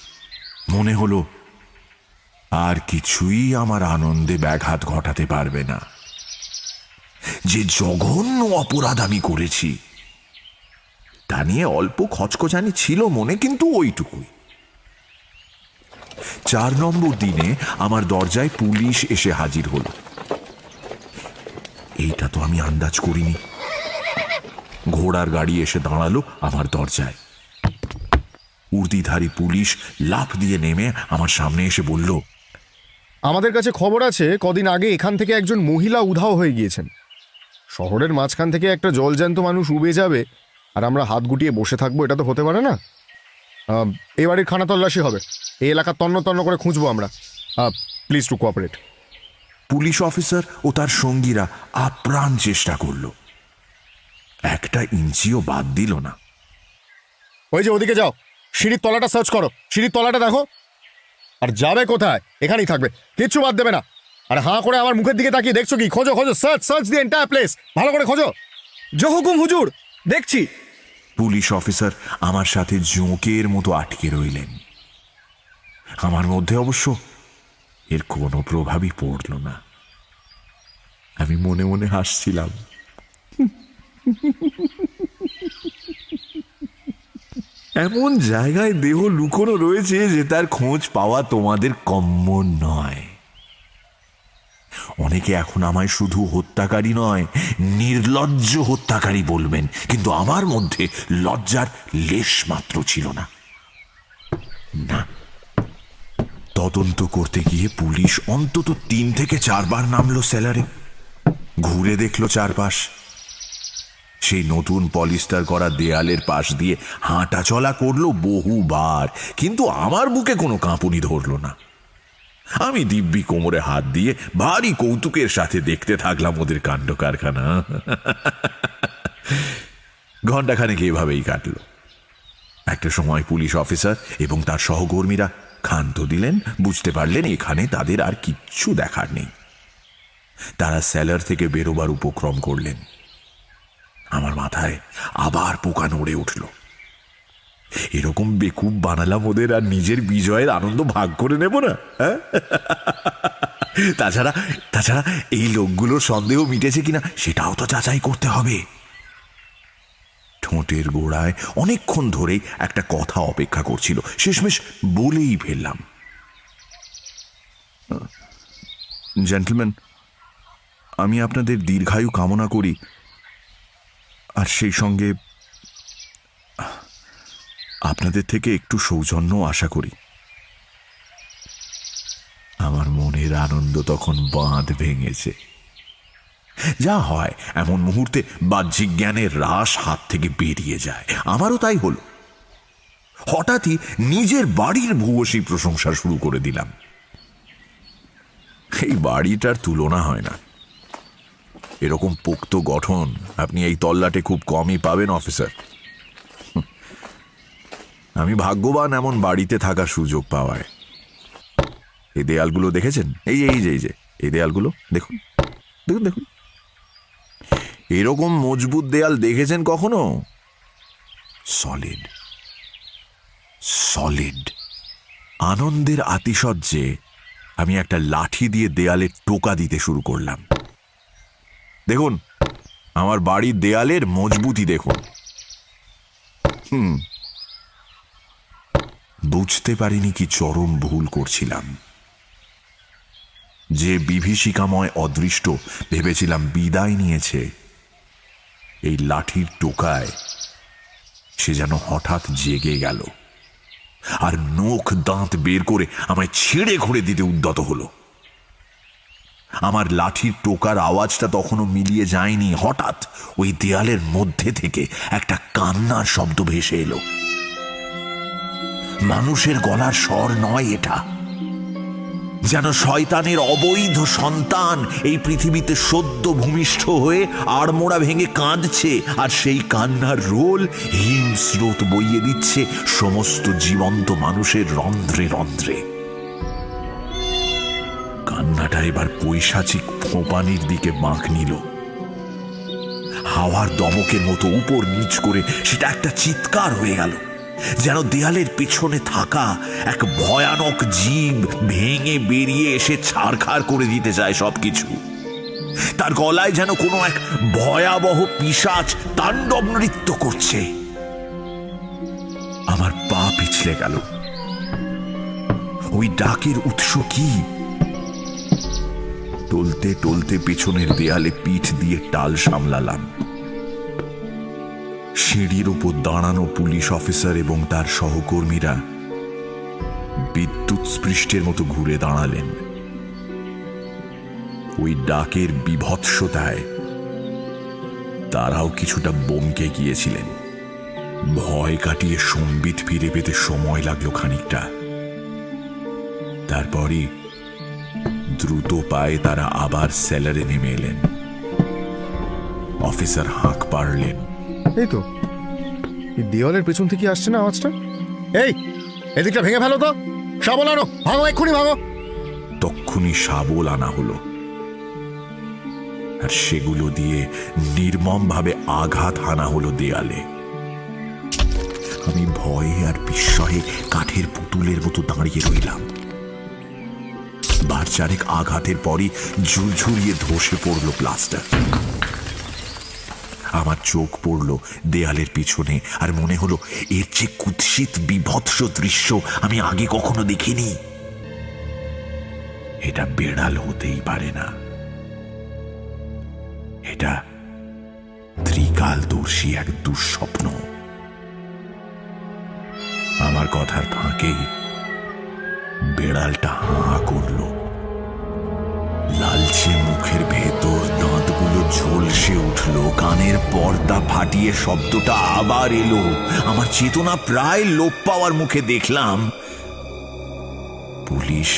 মনে হলো আর কিছুই আমার আনন্দে ব্যাঘাত ঘটাতে পারবে না। যে জঘন্য অপরাধ আমি করেছি তা নিয়ে অল্প খচখচানি ছিল মনে, কিন্তু ওইটুকুই। 4 নম্বর দিনে আমার দরজায় পুলিশ এসে হাজির হলো। এইটা তো আমি আন্দাজ করিনি। ঘোড়ার গাড়ি এসে দাঁড়ালো আমার দরজায়। উর্দিধারী পুলিশ লাফ দিয়ে নেমে আমার সামনে এসে বলল,
আমাদের কাছে খবর আছে কদিন আগে এখান থেকে একজন মহিলা উধাও হয়ে গিয়েছেন। শহরের মাঝখান থেকে একটা জলজ্যান্ত মানুষ উবে যাবে আর আমরা হাত গুটিয়ে বসে থাকবো, এটা তো হতে পারে না। এই বাড়ির খানা তল্লাশি হবে, এই এলাকা তন্ন তন্ন করে খুঁজবো আমরা। Please to cooperate.
Police officer ও তার সঙ্গীরা আপ্রাণ চেষ্টা করল, একটা ইঞ্চিও বাদ দিল না।
ওই যে ওদিকে যাও, সিঁড়ির তলাটা সার্চ করো, সিঁড়ির তলাটা দেখো। আর যাবে কোথায়? এখানেই থাকবে, কিচ্ছু বাদ দেবে না। আর হাঁ করে আমার মুখের দিকে তাকিয়ে দেখছো কি? খোঁজো খোঁজো, search search the entire place, ভালো করে খোঁজো।
জো হুকুম হুজুর, দেখছি।
পুলিশ অফিসার আমার সাথে জোঁকের মতো আটকে রইলেন। আমার মধ্যে অবশ্য এর কোনো প্রভাবই পড়ল না। আমি মনে মনে হাসছিলাম। এমন জায়গায় দেহ লুকোনো রয়েছে যে তার খোঁজ পাওয়া তোমাদের কম্য নয়। অনেকে এখন আমায় শুধু হত্যাকারী নয়, নির্লজ্জ হত্যাকারী বলবেন, কিন্তু আমার মধ্যে লজ্জার লেশ মাত্র ছিল না। না, তদন্ত করতে গিয়ে পুলিশ অন্তত 3 থেকে 4 বার নামলো সেলারে, ঘুরে দেখলো চারপাশ। সেই নতুন পলিস্টার করা দেয়ালের পাশ দিয়ে হাঁটা চলা করলো বহুবার, কিন্তু আমার বুকে কোনো কাঁপুনি ধরলো না। আমি দিব্যি কোমরে হাত দিয়ে ভারী কৌতুকের সাথে দেখতে থাকলাম ওদের কাণ্ড কারখানা। ঘণ্টাখানেক এভাবেই কাটলো। একটা সময় পুলিশ অফিসার এবং তার সহকর্মীরা ক্ষান্ত দিলেন, বুঝতে পারলেন এখানে তাদের আর কিচ্ছু দেখার নেই। তারা সেলার থেকে বেরোবার উপক্রম করলেন। আমার মাথায় আবার পোকা নড়ে উঠল। এরকম বেকুব বানালাম ওদের, আর নিজের বিজয়ের আনন্দ ভাগ করে নেব না? তাছাড়া এই লোকগুলোর সন্দেহ মিটেছে কিনা সেটাও তো যাচাই করতে হবে। ঠোঁটের গোড়ায় অনেকক্ষণ ধরেই একটা কথা অপেক্ষা করছিল, শেষমেশ বলেই ফেললাম, জেন্টলম্যান, আমি আপনাদের দীর্ঘায়ু কামনা করি, আর সেই সঙ্গে আপনাদের থেকে একটু সৌজন্য আশা করি। আমার মনের আনন্দ তখন বাঁধ ভেঙেছে। যা হয় এমন মুহূর্তে বাহ্যিক জ্ঞানের রাশ হাত থেকে বেরিয়ে যায়। আমারও তাই হলো। হঠাৎই নিজের বাড়ির ভূয়সী প্রশংসা শুরু করে দিলাম। এই বাড়িটার তুলনা হয় না। এরকম পোক্ত গঠন আপনি এই তল্লাটে খুব কমই পাবেন অফিসার। আমি ভাগ্যবান এমন বাড়িতে থাকার সুযোগ পাওয়ায়। এই দেয়ালগুলো দেখেছেন? এই দেয়ালগুলো দেখুন দেখুন দেখুন। এরকম মজবুত দেয়াল দেখেছেন কখনো? Solid solid. আনন্দের আতিশয্যে আমি একটা লাঠি দিয়ে দেয়ালে টোকা দিতে শুরু করলাম। দেখুন, আমার বাড়ির দেয়ালের মজবুতি দেখুন। বুঝতে পারিনি কি চরম ভুল করছিলাম। যে বিভীষিকাময় অদৃষ্ট ভেবেছিলাম বিদায় নিয়েছে, এই লাঠির টোকায় সে যেন হঠাৎ জেগে গেল আর নখ দাঁত বের করে আমায় ছিঁড়ে ঘুরে দিতে উদ্যত হলো। আমার লাঠির টোকার আওয়াজটা তখনও মিলিয়ে যায়নি। হঠাৎ ওই দেয়ালের মধ্যে থেকে একটা কান্নার শব্দ ভেসে এলো। মানুষের গলার স্বর নয় এটা, যেন শয়তানের অবৈধ সন্তান এই পৃথিবীতে সদ্য ভূমিষ্ঠ হয়ে আড়মোড়া ভেঙে কাঁদছে, আর সেই কান্নার রোল হিম স্রোত বইয়ে দিচ্ছে সমস্ত জীবন্ত মানুষের রন্ধ্রে রন্ধ্রে। কান্নাটা এবার পৈশাচিক ফোঁপানির দিকে বাঁক নিল। হাওয়ার দমকের মতো উপর নিচ করে সেটা একটা চিৎকার হয়ে গেল, যেন দেয়ালের পিছনে থাকা এক ভয়ানক জীব ভেঙে বেরিয়ে এসে ছাড়খাড় করে দিতে চায় সবকিছু। তার গলায় যেন কোনো এক ভয়াবহ পিশাচ তাণ্ডব নৃত্য করছে। আমার পা পিছলে গেল। ওই ডাকের উৎস কি? টলতে টলতে পেছনের দেয়ালে পিঠ দিয়ে টাল সামলালাম। সিঁড়ির উপর দাঁড়ানো পুলিশ অফিসার এবং তার সহকর্মীরা বিদ্যুৎ স্পৃষ্টের মতো ঘুরে দাঁড়ালেন। ওই ডাকের বিভৎসতায় তারাও কিছুটা বমকে গিয়েছিলেন। ভয় কাটিয়ে সম্বিত ফিরে পেতে সময় লাগলো খানিকটা। তারপরই দ্রুত পায়ে তারা আবার সেলারে নেমে এলেন। অফিসার হাঁক পাড়লেন,
এই তো এই দেওয়ালের পেছন থেকে আসছে না আওয়াজটা? এই এদিকটা ভেঙে ফেলো তো, শাবল আনো, ভাঙো, এক্ষুনি ভাঙো।
তক্ষুনি শাবল আনা হলো, আর সেগুলো দিয়ে নির্মমভাবে আঘাত হানা হলো দেয়ালে। আমি ভয়ে আর বিস্ময়ে কাঠের পুতুলের মতো দাঁড়িয়ে রইলাম। বার চারেক আঘাতের পরই ঝুরঝুরিয়ে ধসে পড়ল প্লাস্টার। আমার চোখ পড়ল দেয়ালের পিছনে, আর মনে হলো এর যে কুৎসিত বিভৎস দৃশ্য আমি আগে কখনো দেখিনি। এটা বেড়াল হতেই পারে না, এটা ত্রিকালদর্শী এক দুঃস্বপ্ন। আমার কথার ফাঁকেই বেড়ালটা হাঁ করল। লালচে মুখের ভেতর দাঁতগুলো ঝলসে উঠল, কানের পর্দা ফাটিয়ে শব্দটা আবার এলো। আমার চেতনা প্রায় লোপ পাওয়ার মুখে দেখলাম পুলিশ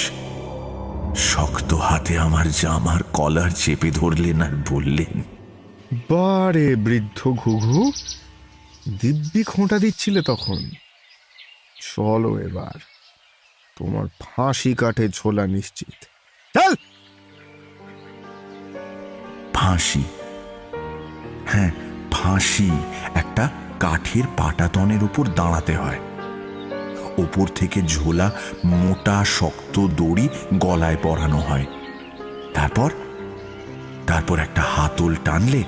শক্ত হাতে আমার জামার কলার চেপে ধরলেন আর বললেন,
বারে বৃদ্ধ ঘুঘু, দিব্যি খোঁটা দিচ্ছিলে তখন। চলো এবার, তোমার ফাঁসি কাঠে ঝোলা নিশ্চিত। চল।
ফাঁসি? হ্যাঁ, ফাঁসি। একটা কাঠের পাটাতনের উপর দাঁড়াতে হয়, ওপর থেকে ঝোলা মোটা শক্ত দড়ি গলায় পরানো হয়। তারপর একটা হাতল টানলে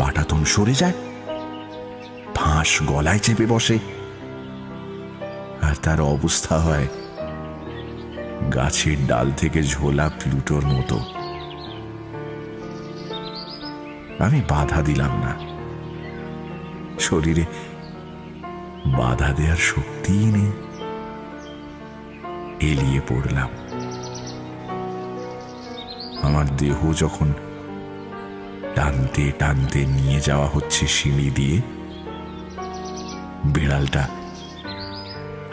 পাটাতন সরে যায়, ফাঁস গলায় চেপে বসে, আর তার অবস্থা হয় গাছের ডাল থেকে ঝোলা প্লুটোর মতো। আমি বাধা দিলাম না, শরীরে বাধা দেওয়ার শক্তিই নেই। এলিয়ে পড়লাম। আমার দেহ যখন টানতে টানতে নিয়ে যাওয়া হচ্ছে সিঁড়ি দিয়ে, বিড়ালটা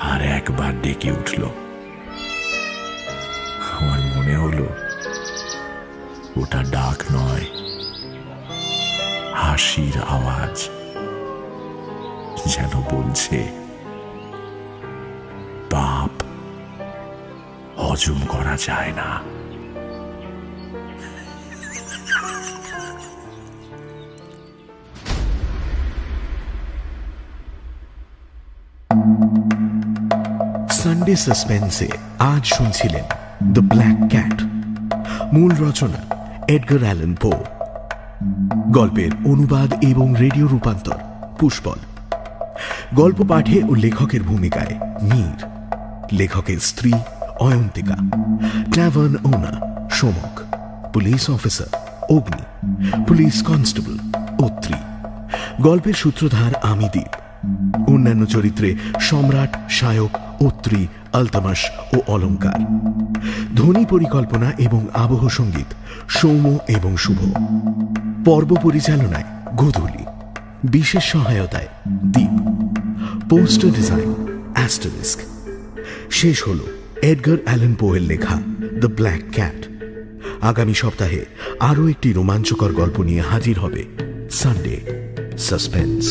আর একবার ডেকে উঠল। আমার মনে হলো ওটা ডাক নয়, হাসির আওয়াজ, যেন বলছে পাপ হজম করা যায় না।
সানডে সাসপেন্সে আজ শুনছিলেন দ্য ব্ল্যাক ক্যাট। মূল রচনা এডগার অ্যালান পো। গল্পের অনুবাদ এবং রেডিও রূপান্তর পুষ্পল। গল্প পাঠে ও লেখকের ভূমিকায় মীর, লেখকের স্ত্রী অয়ন্তিকা, ট্যাভার্ন ওনার সোমক, পুলিশ অফিসার অগ্নি, পুলিশ কনস্টেবল অত্রি। গল্পের সূত্রধার আমি দীপ। অন্যান্য চরিত্রে সম্রাট, শায়ক, অত্রি, আলতামাস ও অলঙ্কার। ধ্বনি পরিকল্পনা এবং আবহ সঙ্গীত সৌম্য এবং শুভ। পর্ব পরিচালনায় গোধূলি। বিশেষ সহায়তায় দীপ। Poster design asterisk. শেষ হল এডগার অ্যালান পোয়ের লেখা দ্য ব্ল্যাক ক্যাট। আগামী সপ্তাহে আরও একটি রোমাঞ্চকর গল্প নিয়ে হাজির হবে সানডে সাসপেন্স।